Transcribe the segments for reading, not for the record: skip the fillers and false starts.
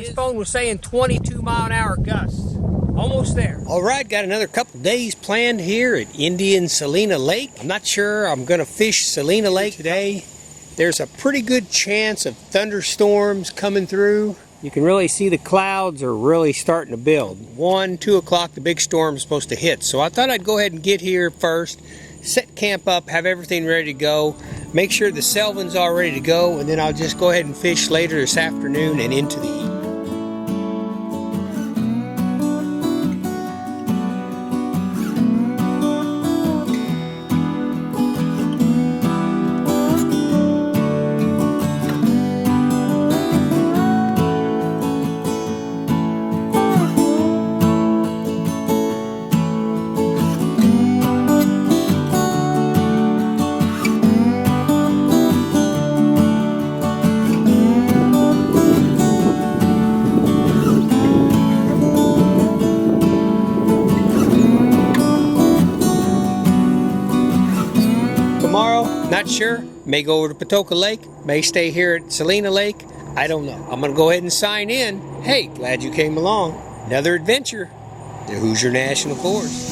His phone was saying 22-mile-an-hour gusts. Almost there. All right, got another couple days planned here at Indian-Celina Lake. I'm not sure I'm going to fish Celina Lake today. There's a pretty good chance of thunderstorms coming through. You can really see the clouds are really starting to build. 1, 2 o'clock, the big storm is supposed to hit. So I thought I'd go ahead and get here first, set camp up, have everything ready to go, make sure the Sylvan's all ready to go, and then I'll just go ahead and fish later this afternoon and into the evening. Tomorrow, not sure, may go over to Patoka Lake, may stay here at Celina Lake, I don't know. I'm going to go ahead and sign in. Hey, glad you came along. Another adventure, the Hoosier National Forest.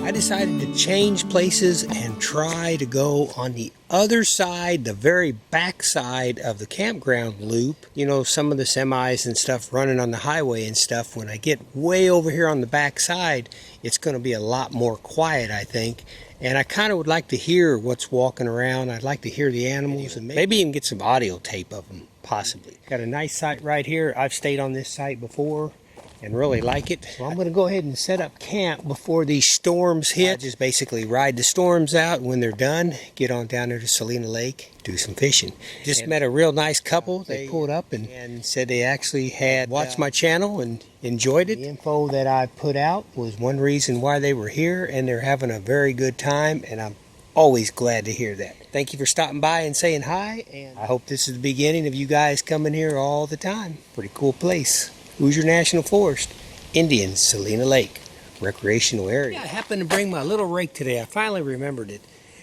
I decided to change places and try to go on the other side, the very back side of the campground loop. You know, some of the semis and stuff running on the highway and stuff. When I get way over here on the back side, it's going to be a lot more quiet, I think. And I kind of would like to hear what's walking around. I'd like to hear the animals and maybe even get some audio tape of them, possibly. Got a nice site right here. I've stayed on this site before and really like it. So I'm going to go ahead and set up camp before these storms hit. Just basically ride the storms out. When they're done, get on down there to Celina Lake, do some fishing. Just met a real nice couple. They pulled up and said they actually had watched my channel and enjoyed it. The info that I put out was one reason why they were here, and they're having a very good time, and I'm always glad to hear that. Thank you for stopping by and saying hi, and I hope this is the beginning of you guys coming here all the time. Pretty cool place. Hoosier National Forest, Indian-Celina Lake, recreational area. Yeah, I happened to bring my little rake today. I finally remembered it.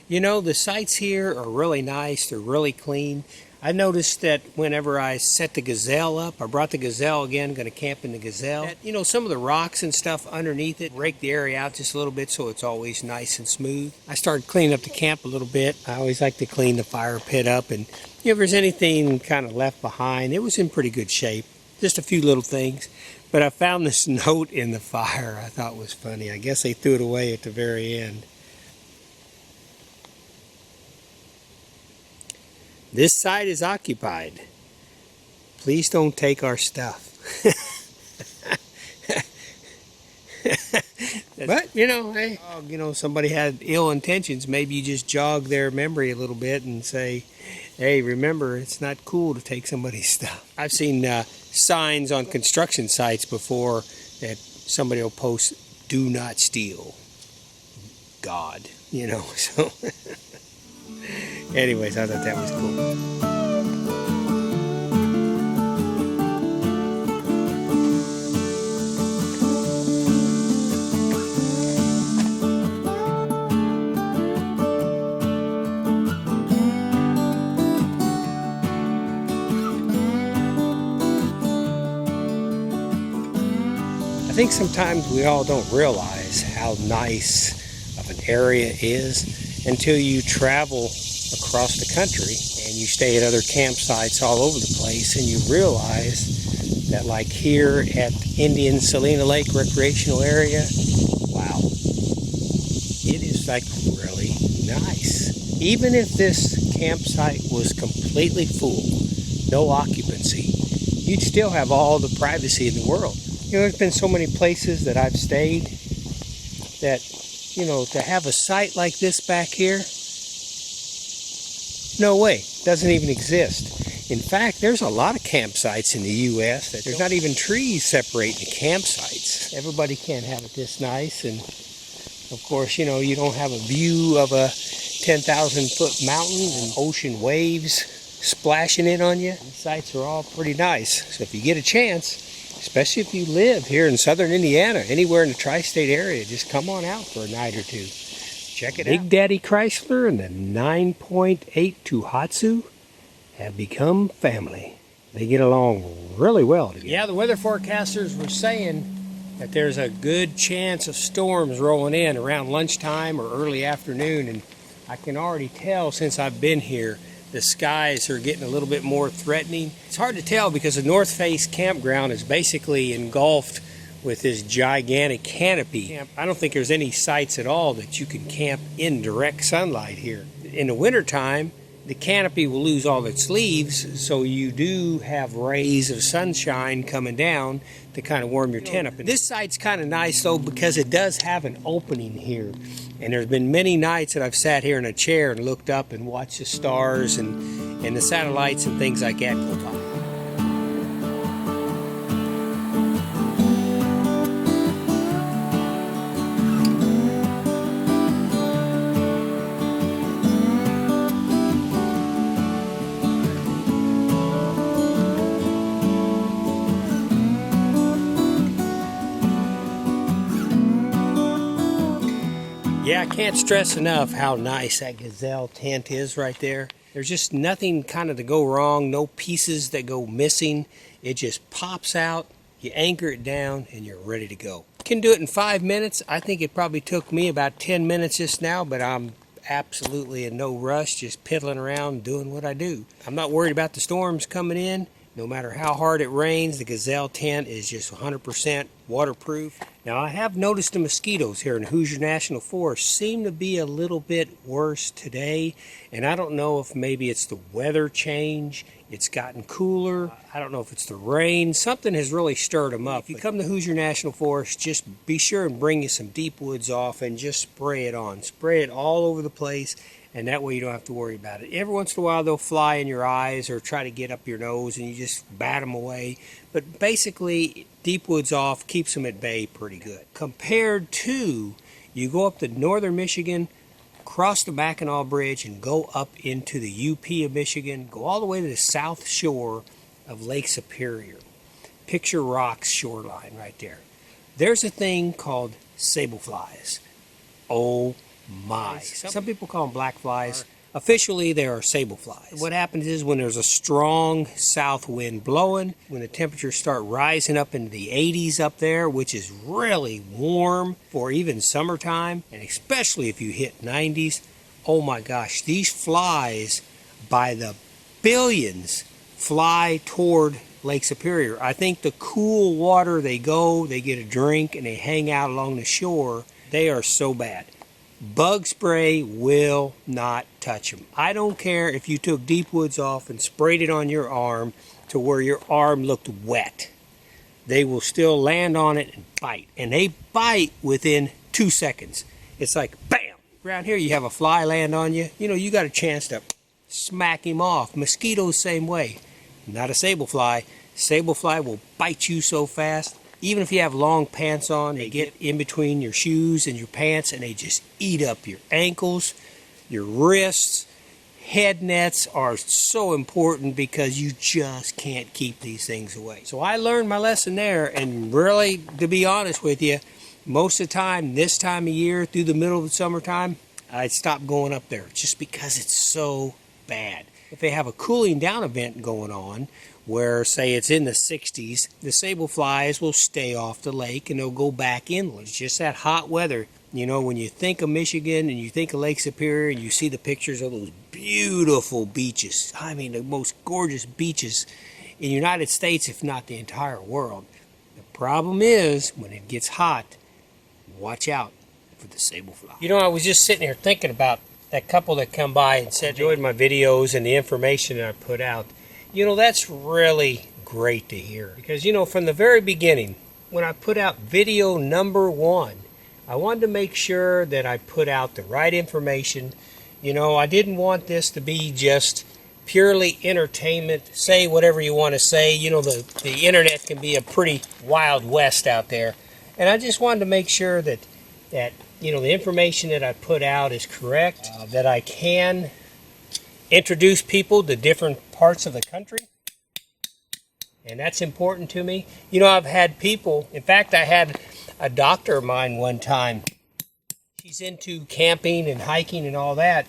You know, the sites here are really nice. They're really clean. I noticed that whenever I set the gazelle up, I brought the gazelle again, going to camp in the gazelle. You know, some of the rocks and stuff underneath it, rake the area out just a little bit so it's always nice and smooth. I started cleaning up the camp a little bit. I always like to clean the fire pit up, and if there's anything kind of left behind, it was in pretty good shape. Just a few little things. But I found this note in the fire I thought was funny. I guess they threw it away at the very end. This site is occupied. Please don't take our stuff. But, you know, hey, you know, somebody had ill intentions. Maybe you just jog their memory a little bit and say, hey, remember, it's not cool to take somebody's stuff. I've seen signs on construction sites before that somebody will post, do not steal. God, you know, so. Anyways, I thought that was cool. I think sometimes we all don't realize how nice of an area is until you travel across the country and you stay at other campsites all over the place, and you realize that, like here at Indian-Celina Lake recreational area, wow, it is like really nice. Even if this campsite was completely full, no occupancy, you'd still have all the privacy in the world. You know, there's been so many places that I've stayed that, you know, to have a site like this back here, no way, doesn't even exist. In fact, there's a lot of campsites in the U.S. that there's not even trees separating the campsites. Everybody can't have it this nice, and of course, you know, you don't have a view of a 10,000-foot mountain and ocean waves splashing in on you. These sites are all pretty nice. So if you get a chance, especially if you live here in southern Indiana, anywhere in the tri-state area, just come on out for a night or two. Check it out. Big Daddy Chrysler and the 9.8 Tohatsu have become family. They get along really well together. Yeah, the weather forecasters were saying that there's a good chance of storms rolling in around lunchtime or early afternoon, and I can already tell since I've been here, the skies are getting a little bit more threatening. It's hard to tell because the North Face campground is basically engulfed with this gigantic canopy. I don't think there's any sites at all that you can camp in direct sunlight here. In the wintertime, the canopy will lose all its leaves, so you do have rays of sunshine coming down to kind of warm your tent up. And this site's kind of nice though because it does have an opening here. And there's been many nights that I've sat here in a chair and looked up and watched the stars and the satellites and things like that go by. Yeah, I can't stress enough how nice that gazelle tent is right there. There's just nothing kind of to go wrong, no pieces that go missing. It just pops out, you anchor it down, and you're ready to go. You can do it in 5 minutes. I think it probably took me about 10 minutes just now, but I'm absolutely in no rush, just piddling around doing what I do. I'm not worried about the storms coming in. No matter how hard it rains, the gazelle tent is just 100% waterproof. Now, I have noticed the mosquitoes here in Hoosier National Forest seem to be a little bit worse today. And I don't know if maybe it's the weather change. It's gotten cooler. I don't know if it's the rain. Something has really stirred them up. If you come to Hoosier National Forest, just be sure and bring you some deep woods off and just spray it on. Spray it all over the place. And that way you don't have to worry about it. Every once in a while they'll fly in your eyes or try to get up your nose and you just bat them away. But basically, deep woods off keeps them at bay pretty good. Compared to, you go up to northern Michigan, cross the Mackinac Bridge and go up into the UP of Michigan, go all the way to the south shore of Lake Superior. Picture Rock's shoreline right there. There's a thing called sable flies. Oh my. Some people call them black flies. Officially, they are sable flies. What happens is when there's a strong south wind blowing, when the temperatures start rising up into the 80s up there, which is really warm for even summertime, and especially if you hit 90s, oh my gosh, these flies by the billions fly toward Lake Superior. I think the cool water, they get a drink, and they hang out along the shore. They are so bad. Bug spray will not touch them. I don't care if you took deep woods off and sprayed it on your arm to where your arm looked wet. They will still land on it and bite. And they bite within 2 seconds. It's like, bam! Around here you have a fly land on you. You know, you got a chance to smack him off. Mosquitoes, same way. Not a sable fly. Sable fly will bite you so fast. Even if you have long pants on, they get in between your shoes and your pants and they just eat up your ankles, your wrists. Head nets are so important because you just can't keep these things away. So I learned my lesson there, and really, to be honest with you, most of the time, this time of year, through the middle of the summertime, I'd stop going up there just because it's so bad. If they have a cooling down event going on, where, say, it's in the 60s, the sable flies will stay off the lake and they'll go back inland. It's just that hot weather. You know, when you think of Michigan and you think of Lake Superior and you see the pictures of those beautiful beaches, I mean, the most gorgeous beaches in the United States, if not the entire world. The problem is, when it gets hot, watch out for the sable fly. You know, I was just sitting here thinking about that couple that come by and said, enjoyed my videos and the information that I put out. You know, that's really great to hear. Because, you know, from the very beginning, when I put out video number 1, I wanted to make sure that I put out the right information. You know, I didn't want this to be just purely entertainment. Say whatever you want to say. You know, the internet can be a pretty wild west out there. And I just wanted to make sure that you know, the information that I put out is correct, that I can introduce people to different parts of the country. And that's important to me. You know, I've had people, in fact, I had a doctor of mine one time. She's into camping and hiking and all that.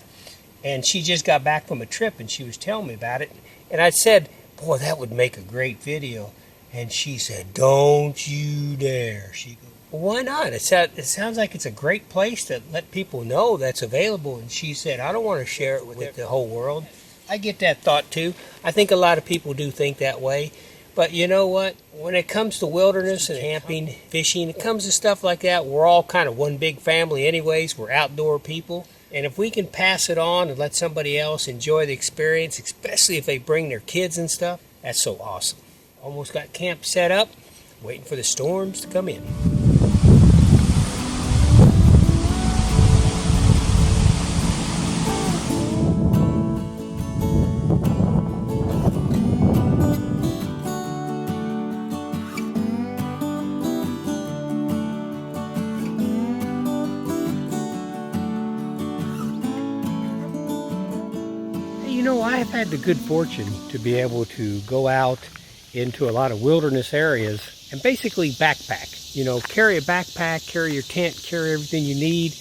And she just got back from a trip and she was telling me about it. And I said, boy, that would make a great video. And she said, don't you dare. She goes, well, why not? It sounds like it's a great place to let people know that's available. And she said, I don't want to share it with the whole world. I get that thought too. I think a lot of people do think that way. But you know what? When it comes to wilderness and camping, fishing, it comes to stuff like that, we're all kind of one big family anyways. We're outdoor people. And if we can pass it on and let somebody else enjoy the experience, especially if they bring their kids and stuff, that's so awesome. Almost got camp set up, waiting for the storms to come in. You know, I have had the good fortune to be able to go out into a lot of wilderness areas and basically backpack. You know, carry a backpack, carry your tent, carry everything you need,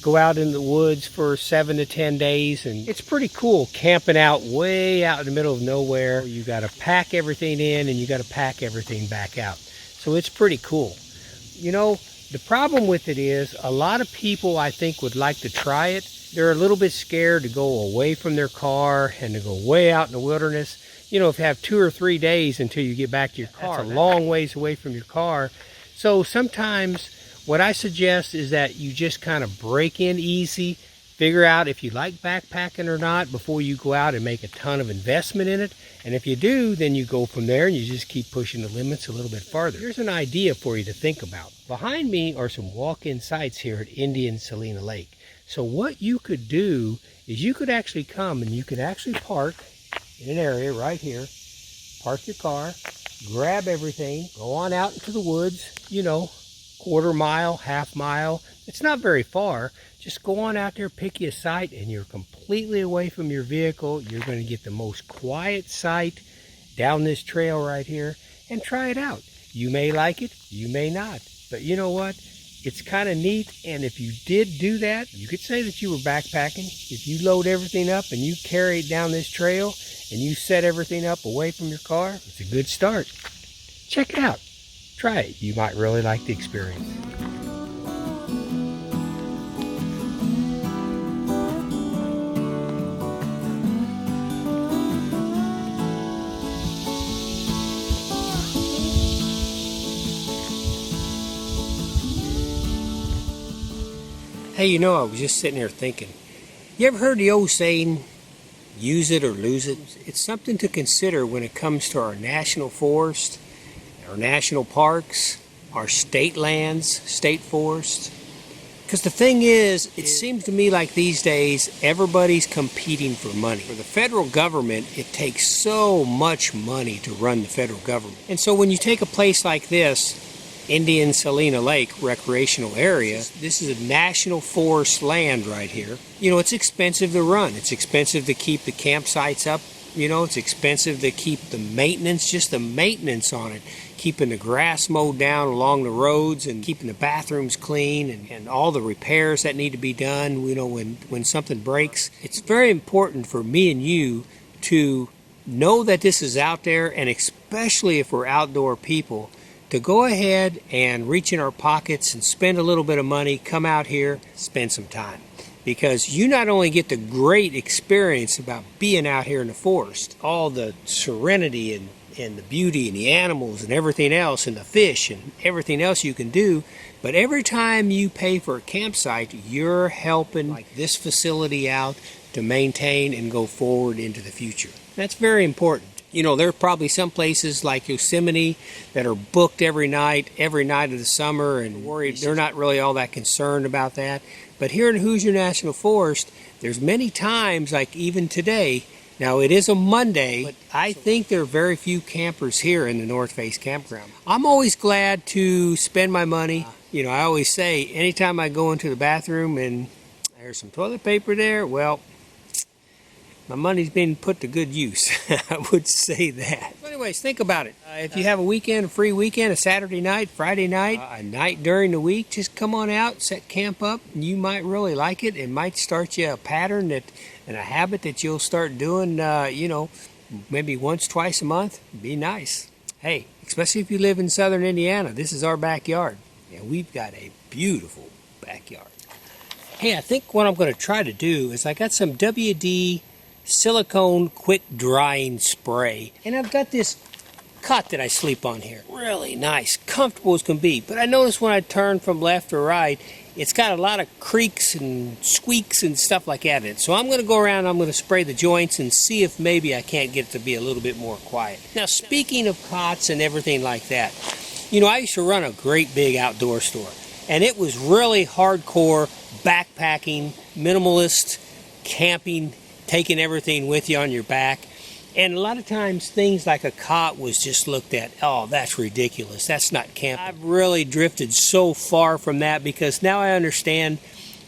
go out in the woods for 7 to 10 days, and it's pretty cool camping out way out in the middle of nowhere. You got to pack everything in and you got to pack everything back out. So it's pretty cool. You know, the problem with it is a lot of people, I think, would like to try it. They're a little bit scared to go away from their car and to go way out in the wilderness. You know, if you have 2 or 3 days until you get back to your car, that's a long ways away from your car. So sometimes what I suggest is that you just kind of break in easy, figure out if you like backpacking or not before you go out and make a ton of investment in it. And if you do, then you go from there and you just keep pushing the limits a little bit farther. Here's an idea for you to think about. Behind me are some walk-in sites here at Indian-Celina Lake. So what you could do is you could actually come and you could actually park in an area right here, park your car, grab everything, go on out into the woods, you know, quarter mile, half mile. It's not very far. Just go on out there, pick you a site, and you're completely away from your vehicle. You're going to get the most quiet site down this trail right here and try it out. You may like it, you may not. But you know what? It's kind of neat, and if you did do that, you could say that you were backpacking. If you load everything up and you carry it down this trail and you set everything up away from your car, it's a good start. Check it out. Try it. You might really like the experience. Hey, you know, I was just sitting here thinking, you ever heard the old saying, use it or lose it? It's something to consider when it comes to our national forest, our national parks, our state lands, state forests. Because the thing is, it seems to me like these days, everybody's competing for money. For the federal government, it takes so much money to run the federal government. And so when you take a place like this, Indian-Celina Lake recreational area, this is a national forest land right here. You know, it's expensive to run. It's expensive to keep the campsites up. You know, it's expensive to keep the maintenance, just the maintenance on it. Keeping the grass mowed down along the roads and keeping the bathrooms clean and all the repairs that need to be done, you know, when something breaks. It's very important for me and you to know that this is out there, and especially if we're outdoor people, to go ahead and reach in our pockets and spend a little bit of money, come out here, spend some time. Because you not only get the great experience about being out here in the forest, all the serenity and the beauty and the animals and everything else and the fish and everything else you can do, but every time you pay for a campsite, you're helping like this facility out to maintain and go forward into the future. That's very important. You know, there are probably some places like Yosemite that are booked every night of the summer and worried. They're not really all that concerned about that. But here in Hoosier National Forest, there's many times, like even today, now it is a Monday, but I think there are very few campers here in the North Face Campground. I'm always glad to spend my money. You know, I always say, anytime I go into the bathroom and there's some toilet paper there, well, my money's been put to good use. I would say that. So anyways, think about it. If you have a weekend, a free weekend, a Saturday night, Friday night, a night during the week, just come on out, set camp up. You might really like it. It might start you a pattern and a habit that you'll start doing, maybe once, twice a month. Be nice. Hey, especially if you live in southern Indiana, this is our backyard. And we've got a beautiful backyard. Hey, I think what I'm going to try to do is I got some WD silicone quick drying spray. And I've got this cot that I sleep on here. Really nice, comfortable as can be. But I notice when I turn from left or right, it's got a lot of creaks and squeaks and stuff like that in it. So I'm going to go around and I'm going to spray the joints and see if maybe I can't get it to be a little bit more quiet. Now, speaking of cots and everything like that, I used to run a great big outdoor store. And it was really hardcore backpacking, minimalist, camping, taking everything with you on your back. And a lot of times things like a cot was just looked at, oh, that's ridiculous, that's not camping. I've really drifted so far from that because now I understand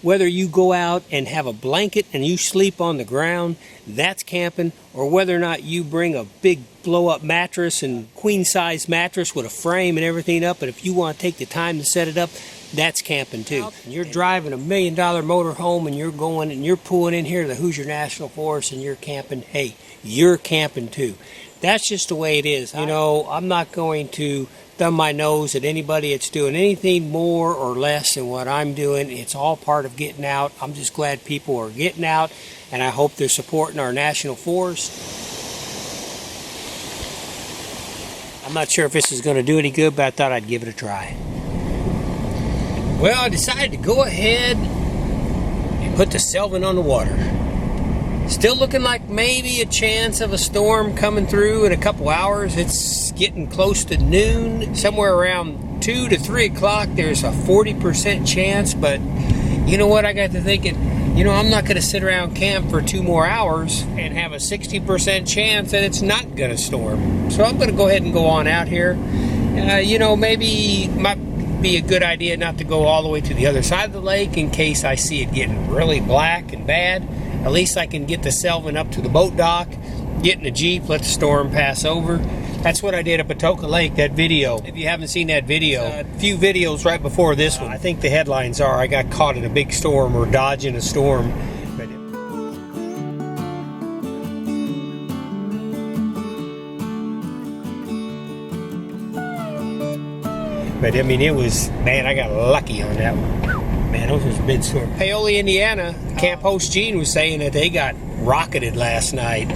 whether you go out and have a blanket and you sleep on the ground, that's camping, or whether or not you bring a big blow-up mattress and queen-size mattress with a frame and everything up, but if you want to take the time to set it up, that's camping too. You're driving a $1 million motor home and you're going and you're pulling in here to the Hoosier National Forest and you're camping. Hey, you're camping too. That's just the way it is. I'm not going to thumb my nose at anybody that's doing anything more or less than what I'm doing. It's all part of getting out. I'm just glad people are getting out, and I hope they're supporting our national forest. I'm not sure if this is going to do any good, but I thought I'd give it a try. Well, I decided to go ahead and put the Sylvan on the water. Still looking like maybe a chance of a storm coming through in a couple hours. It's getting close to noon. Somewhere around 2 to 3 o'clock, there's a 40% chance. But you know what? I got to thinking, I'm not going to sit around camp for 2 more hours and have a 60% chance that it's not going to storm. So I'm going to go ahead and go on out here. Maybe might be a good idea not to go all the way to the other side of the lake in case I see it getting really black and bad. At least I can get the Sylvan up to the boat dock, get in the Jeep, let the storm pass over. That's what I did at Patoka Lake, that video. If you haven't seen that video, a few videos right before this one. I think the headlines are, I got caught in a big storm or dodging a storm. But it was, man, I got lucky on that one. Man, those was a big storm. Paoli, Indiana, camp host Gene was saying that they got rocketed last night.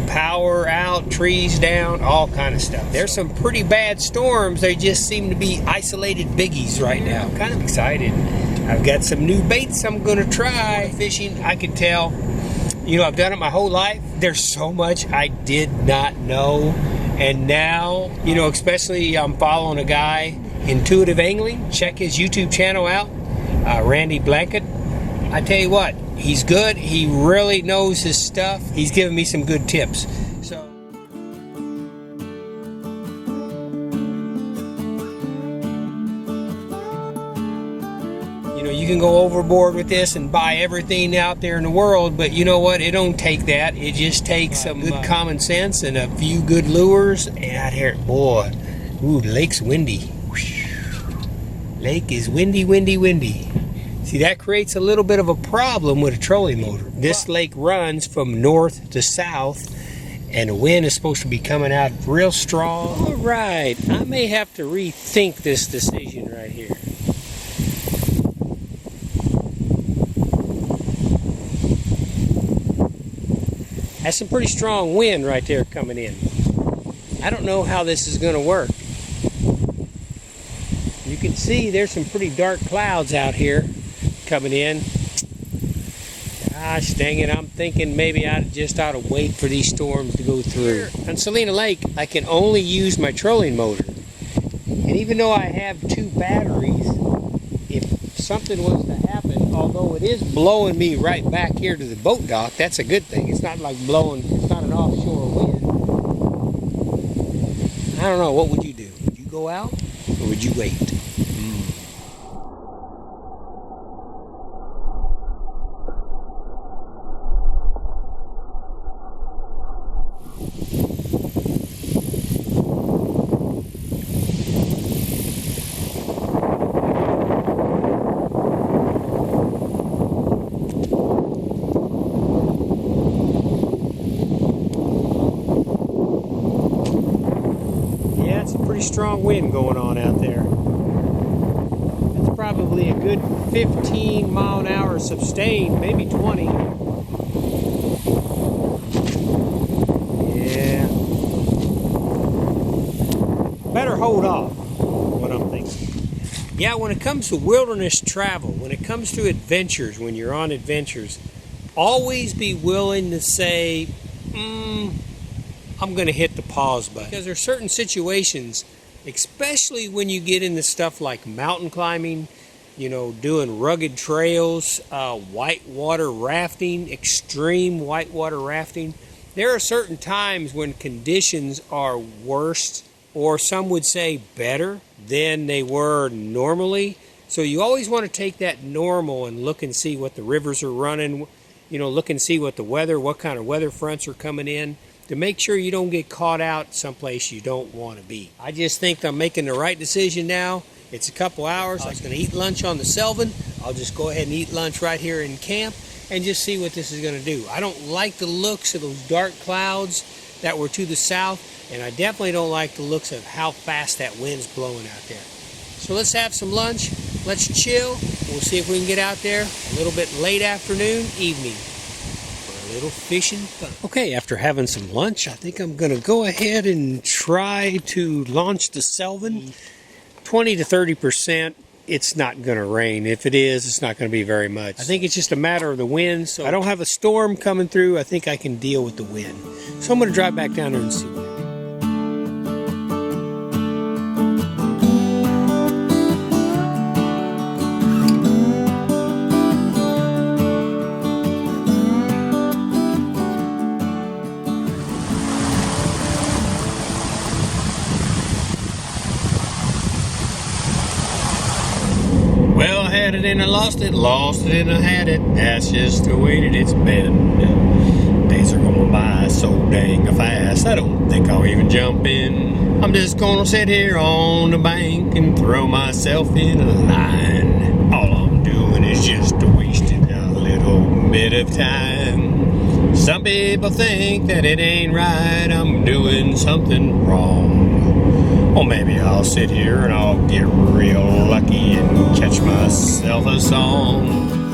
Power out, trees down, all kind of stuff. There's some pretty bad storms. They just seem to be isolated biggies right now. I'm kind of excited. I've got some new baits I'm going to try. Fishing, I can tell. I've done it my whole life. There's so much I did not know. And now, especially I'm following a guy, Intuitive Angling. Check his YouTube channel out. Randy Blanket. I tell you what, he's good. He really knows his stuff. He's giving me some good tips. So, you can go overboard with this and buy everything out there in the world, but you know what? It don't take that. It just takes some good common sense and a few good lures. And out here, boy, ooh, the lake's windy. Lake is windy, windy, windy. See, that creates a little bit of a problem with a trolling motor. This lake runs from north to south, and the wind is supposed to be coming out real strong. All right, I may have to rethink this decision right here. That's some pretty strong wind right there coming in. I don't know how this is going to work. You can see there's some pretty dark clouds out here coming in. Gosh dang it, I'm thinking maybe I just ought to wait for these storms to go through. On Salina Lake, I can only use my trolling motor. And even though I have 2 batteries, if something was to happen, although it is blowing me right back here to the boat dock, that's a good thing. It's not like blowing, it's not an offshore wind. I don't know, what would you do? Would you go out or would you wait? That's a pretty strong wind going on out there. It's probably a good 15 mile an hour sustained, maybe 20. Yeah. Better hold off, what I'm thinking. Yeah, when it comes to wilderness travel, when it comes to adventures, when you're on adventures, always be willing to say, I'm going to hit the pause button. Because there are certain situations, especially when you get into stuff like mountain climbing, you know, doing rugged trails, whitewater rafting, extreme whitewater rafting. There are certain times when conditions are worse, or some would say better than they were normally. So you always want to take that normal and look and see what the rivers are running, you know, look and see what the weather, what kind of weather fronts are coming in, to make sure you don't get caught out someplace you don't want to be. I just think I'm making the right decision now. It's a couple hours. I was going to eat lunch on the Sylvan. I'll just go ahead and eat lunch right here in camp and just see what this is going to do. I don't like the looks of those dark clouds that were to the south, and I definitely don't like the looks of how fast that wind's blowing out there. So let's have some lunch. Let's chill. We'll see if we can get out there a little bit late afternoon, evening, for a little fishing fun. Okay, after having some lunch, I think I'm going to go ahead and try to launch the Sylvan. 20 to 30%, it's not going to rain. If it is, it's not going to be very much. I think it's just a matter of the wind. So I don't have a storm coming through. I think I can deal with the wind. So I'm going to drive back down there and see what happens. Well, I had it and I lost it and I had it. That's just the way that it's been. Days are going by so dang fast, I don't think I'll even jump in. I'm just gonna sit here on the bank and throw myself in a line. All I'm doing is just wasting a little bit of time. Some people think that it ain't right, I'm doing something wrong. Well, maybe I'll sit here and I'll get real lucky and catch myself a song.